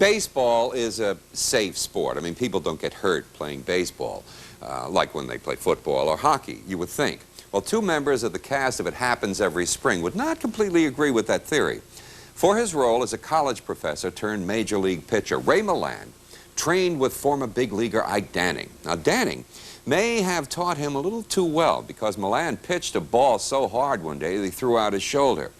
Baseball is a safe sport. I mean, people don't get hurt playing baseball, like when they play football or hockey, you would think. Well, two members of the cast of It Happens Every Spring would not completely agree with that theory. For his role as a college professor turned major league pitcher, Ray Milland trained with former big leaguer Ike Danning. Now, Danning may have taught him a little too well because Milland pitched a ball so hard one day that he threw out his shoulder.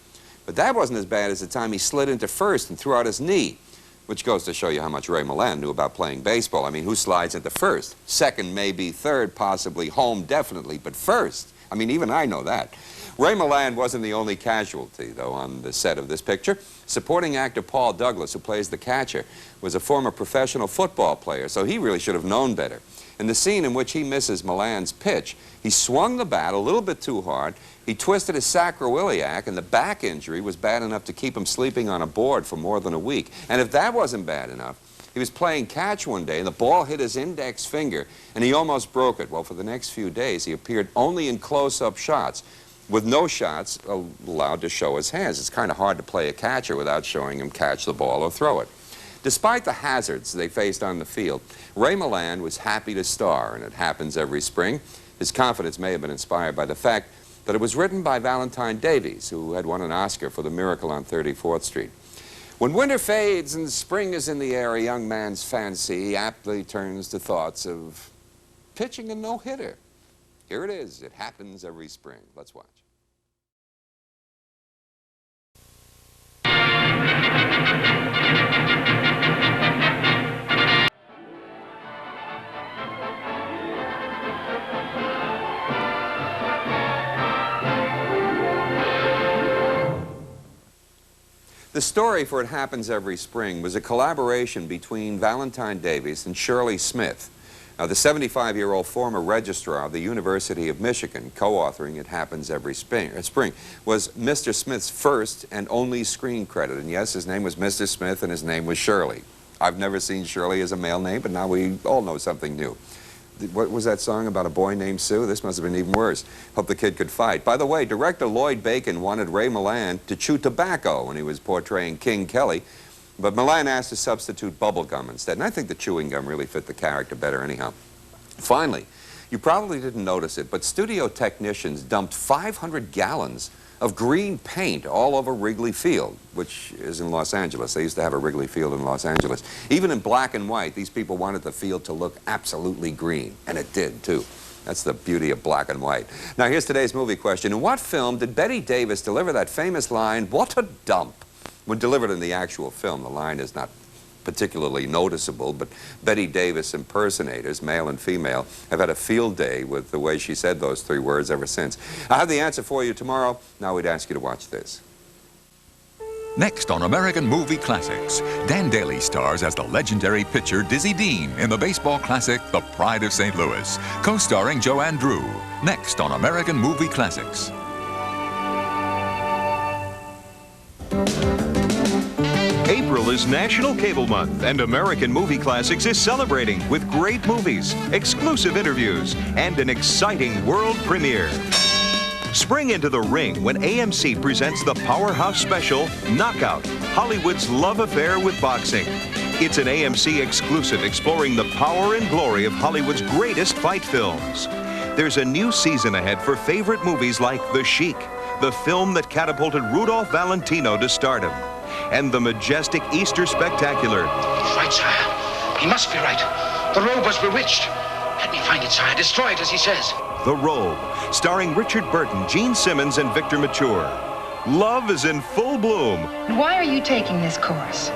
But that wasn't as bad as the time he slid into first and threw out his knee, which goes to show you how much Ray Milland knew about playing baseball. I mean, who slides into first? Second, maybe third, possibly home, definitely, but first. I mean, even I know that. Ray Milland wasn't the only casualty, though, on the set of this picture. Supporting actor Paul Douglas, who plays the catcher, was a former professional football player, so he really should have known better. In the scene in which he misses Milland's pitch, he swung the bat a little bit too hard, he twisted his sacroiliac, and the back injury was bad enough to keep him sleeping on a board for more than a week. And if that wasn't bad enough, he was playing catch one day, and the ball hit his index finger, and he almost broke it. Well, for the next few days, he appeared only in close-up shots, with no shots allowed to show his hands. It's kind of hard to play a catcher without showing him catch the ball or throw it. Despite the hazards they faced on the field, Ray Milland was happy to star, and It Happens Every Spring. His confidence may have been inspired by the fact that it was written by Valentine Davies, who had won an Oscar for The Miracle on 34th Street. When winter fades and spring is in the air, a young man's fancy aptly turns to thoughts of pitching a no-hitter. Here it is. It happens every spring. Let's watch. The story for It Happens Every Spring was a collaboration between Valentine Davies and Shirley Smith. Now, the 75-year-old former registrar of the University of Michigan, co-authoring It Happens Every Spring, was Mr. Smith's first and only screen credit. And yes, his name was Mr. Smith and his name was Shirley. I've never seen Shirley as a male name, but now we all know something new. What was that song about a boy named Sue? This must have been even worse. Hope the kid could fight. By the way, director Lloyd Bacon wanted Ray Milland to chew tobacco when he was portraying King Kelly, but Milland asked to substitute bubble gum instead, and I think the chewing gum really fit the character better anyhow. Finally, you probably didn't notice it, but studio technicians dumped 500 gallons of green paint all over Wrigley Field, which is in Los Angeles. They used to have a Wrigley Field in Los Angeles. Even in black and white, these people wanted the field to look absolutely green, and it did, too. That's the beauty of black and white. Now, here's today's movie question. In what film did Bette Davis deliver that famous line, "What a dump"? When delivered in the actual film, the line is not particularly noticeable, but Bette Davis impersonators, male and female, have had a field day with the way she said those three words ever since. I'll have the answer for you tomorrow. Now we'd ask you to watch this. Next on American Movie Classics, Dan Daly stars as the legendary pitcher Dizzy Dean in the baseball classic The Pride of St. Louis, co-starring Joanne Drew. Next on American Movie Classics. April is National Cable Month, and American Movie Classics is celebrating with great movies, exclusive interviews, and an exciting world premiere. Spring into the ring when AMC presents the powerhouse special, Knockout, Hollywood's love affair with boxing. It's an AMC exclusive exploring the power and glory of Hollywood's greatest fight films. There's a new season ahead for favorite movies like The Sheik, the film that catapulted Rudolph Valentino to stardom, and the majestic Easter Spectacular. He's right, sire. He must be right. The robe was bewitched. Let me find it, sire. Destroy it, as he says. The Robe, starring Richard Burton, Gene Simmons, and Victor Mature. Love is in full bloom. Why are you taking this course?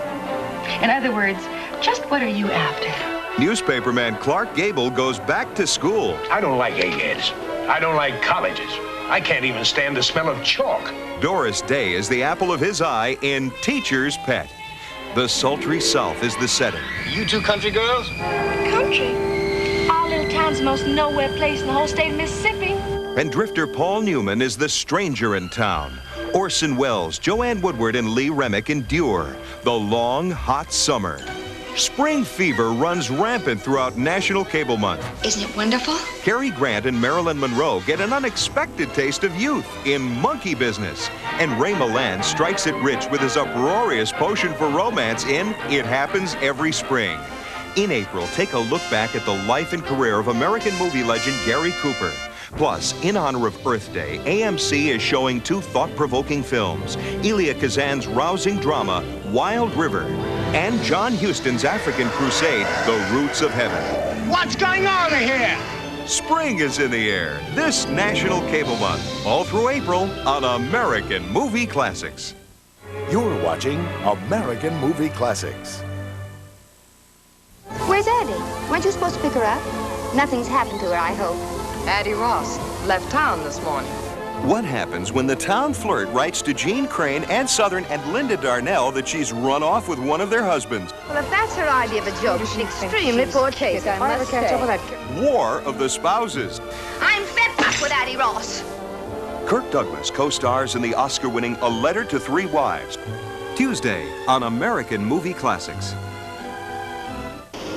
In other words, just what are you after? Newspaperman Clark Gable goes back to school. I don't like eggheads. I don't like colleges. I can't even stand the smell of chalk. Doris Day is the apple of his eye in Teacher's Pet. The sultry South is the setting. You two country girls? Country? Our little town's the most nowhere place in the whole state of Mississippi. And drifter Paul Newman is the stranger in town. Orson Welles, Joanne Woodward, and Lee Remick endure the long, hot summer. Spring fever runs rampant throughout National Cable Month. Isn't it wonderful? Cary Grant and Marilyn Monroe get an unexpected taste of youth in Monkey Business. And Ray Milland strikes it rich with his uproarious potion for romance in It Happens Every Spring. In April, take a look back at the life and career of American movie legend Gary Cooper. Plus, in honor of Earth Day, AMC is showing 2 thought-provoking films, Elia Kazan's rousing drama, Wild River, and John Huston's African crusade, The Roots of Heaven. What's going on here? Spring is in the air this National Cable Month, all through April on American Movie Classics. You're watching American Movie Classics. Where's Addie? Weren't you supposed to pick her up? Nothing's happened to her, I hope. Addie Ross left town this morning. What happens when the town flirt writes to Jean Crane, Ann Southern, and Linda Darnell that she's run off with one of their husbands? Well, if that's her idea of a joke, it's an extremely poor taste, I must say. War of the Spouses. I'm fed up with Addie Ross. Kirk Douglas co-stars in the Oscar-winning A Letter to 3 Wives. Tuesday on American Movie Classics.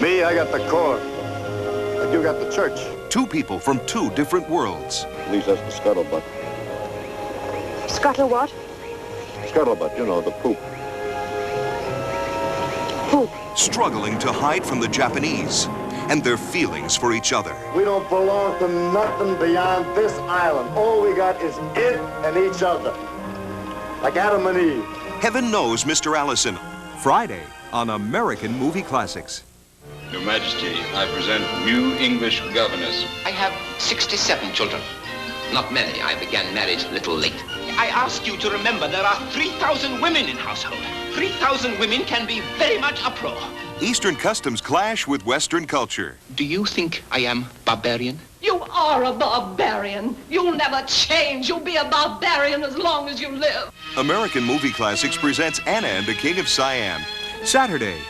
Me, I got the court. And you got the church. 2 people from 2 different worlds. At least that's the scuttlebutt. Scuttle what? Scuttlebutt, you know, the poop. Poop. Struggling to hide from the Japanese and their feelings for each other. We don't belong to nothing beyond this island. All we got is it and each other. Like Adam and Eve. Heaven Knows Mr. Allison. Friday on American Movie Classics. Your Majesty, I present new English governess. I have 67 children. Not many. I began marriage a little late. I ask you to remember there are 3,000 women in household. 3,000 women can be very much a pro. Eastern customs clash with Western culture. Do you think I am barbarian? You are a barbarian. You'll never change. You'll be a barbarian as long as you live. American Movie Classics presents Anna and the King of Siam. Saturday.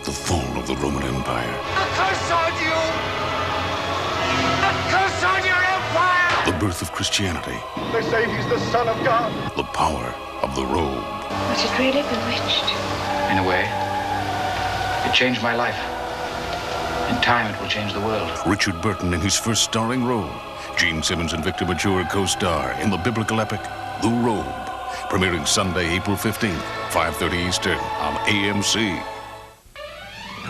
The fall of the Roman Empire. A curse on you! A curse on your empire! The birth of Christianity. They say he's the Son of God. The power of the robe. Was it really bewitched? In a way, it changed my life. In time, it will change the world. Richard Burton in his first starring role. Gene Simmons and Victor Mature co-star in the biblical epic, The Robe. Premiering Sunday, April 15th, 5:30 Eastern on AMC.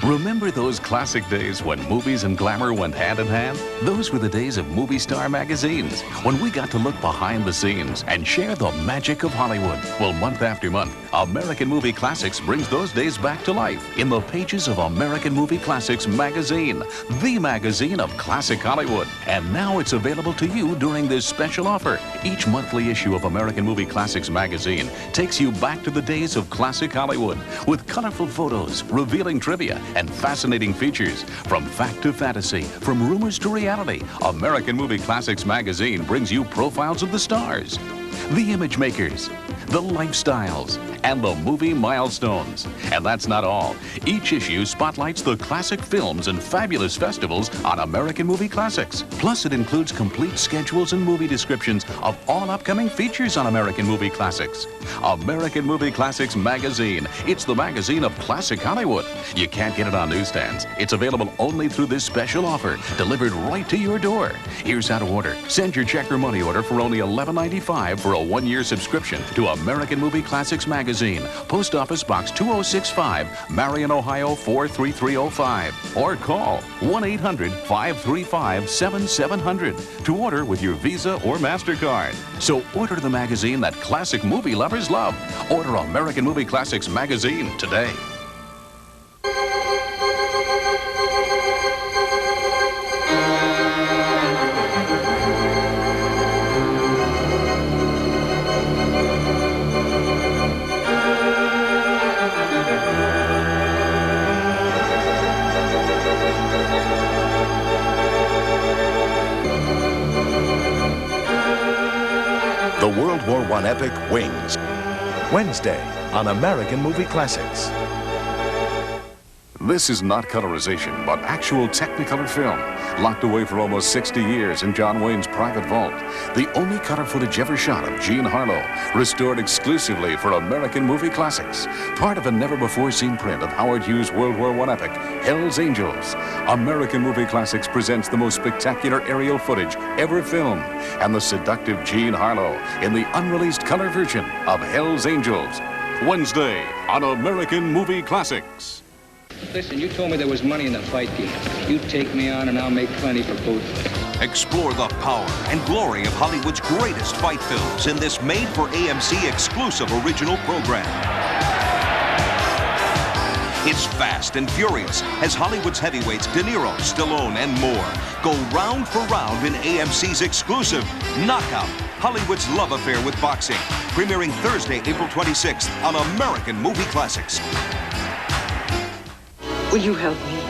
Remember those classic days when movies and glamour went hand in hand? Those were the days of Movie Star magazines, when we got to look behind the scenes and share the magic of Hollywood. Well, month after month, American Movie Classics brings those days back to life in the pages of American Movie Classics magazine, the magazine of classic Hollywood. And now it's available to you during this special offer. Each monthly issue of American Movie Classics magazine takes you back to the days of classic Hollywood with colorful photos, revealing trivia, and fascinating features. From fact to fantasy, from rumors to reality, American Movie Classics magazine brings you profiles of the stars, the image makers, the lifestyles, and the movie milestones. And that's not all. Each issue spotlights the classic films and fabulous festivals on American Movie Classics. Plus, it includes complete schedules and movie descriptions of all upcoming features on American Movie Classics. American Movie Classics magazine. It's the magazine of classic Hollywood. You can't get it on newsstands. It's available only through this special offer, delivered right to your door. Here's how to order. Send your check or money order for only $11.95 for a 1-year subscription to American Movie Classics magazine. Post Office Box 2065, Marion, Ohio 43305. Or call 1-800-535-7700 to order with your Visa or MasterCard. So order the magazine that classic movie lovers love. Order American Movie Classics magazine today. The World War I epic Wings. Wednesday on American Movie Classics. This is not colorization, but actual Technicolor film. Locked away for almost 60 years in John Wayne's private vault, the only color footage ever shot of Jean Harlow, restored exclusively for American Movie Classics. Part of a never-before-seen print of Howard Hughes' World War I epic, Hell's Angels. American Movie Classics presents the most spectacular aerial footage ever filmed, and the seductive Jean Harlow in the unreleased color version of Hell's Angels. Wednesday on American Movie Classics. Listen, you told me there was money in the fight game. You take me on and I'll make plenty for both. Explore the power and glory of Hollywood's greatest fight films in this made-for-AMC exclusive original program. It's fast and furious as Hollywood's heavyweights De Niro, Stallone, and more go round for round in AMC's exclusive Knockout, Hollywood's love affair with boxing, premiering Thursday, April 26th on American Movie Classics. Will you help me?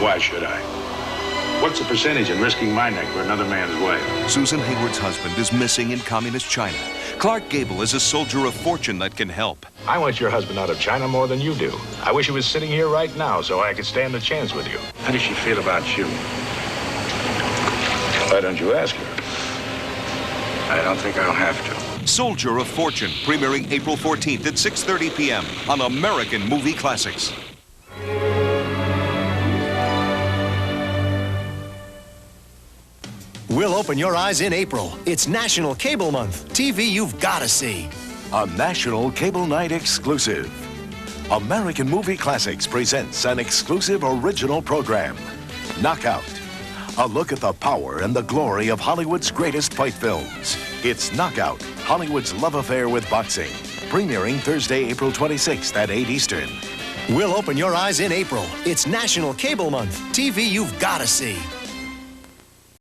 Why should I? What's the percentage in risking my neck for another man's wife? Susan Hayward's husband is missing in communist China. Clark Gable is a soldier of fortune that can help. I want your husband out of China more than you do. I wish he was sitting here right now so I could stand a chance with you. How does she feel about you? Why don't you ask her? I don't think I'll have to. Soldier of Fortune, premiering April 14th at 6:30 p.m. on American Movie Classics. We'll open your eyes in April. It's National Cable Month. TV you've got to see. A National Cable Night exclusive. American Movie Classics presents an exclusive original program, Knockout. A look at the power and the glory of Hollywood's greatest fight films. It's Knockout, Hollywood's love affair with boxing. Premiering Thursday, April 26th at 8 Eastern. We'll open your eyes in April. It's National Cable Month. TV you've got to see.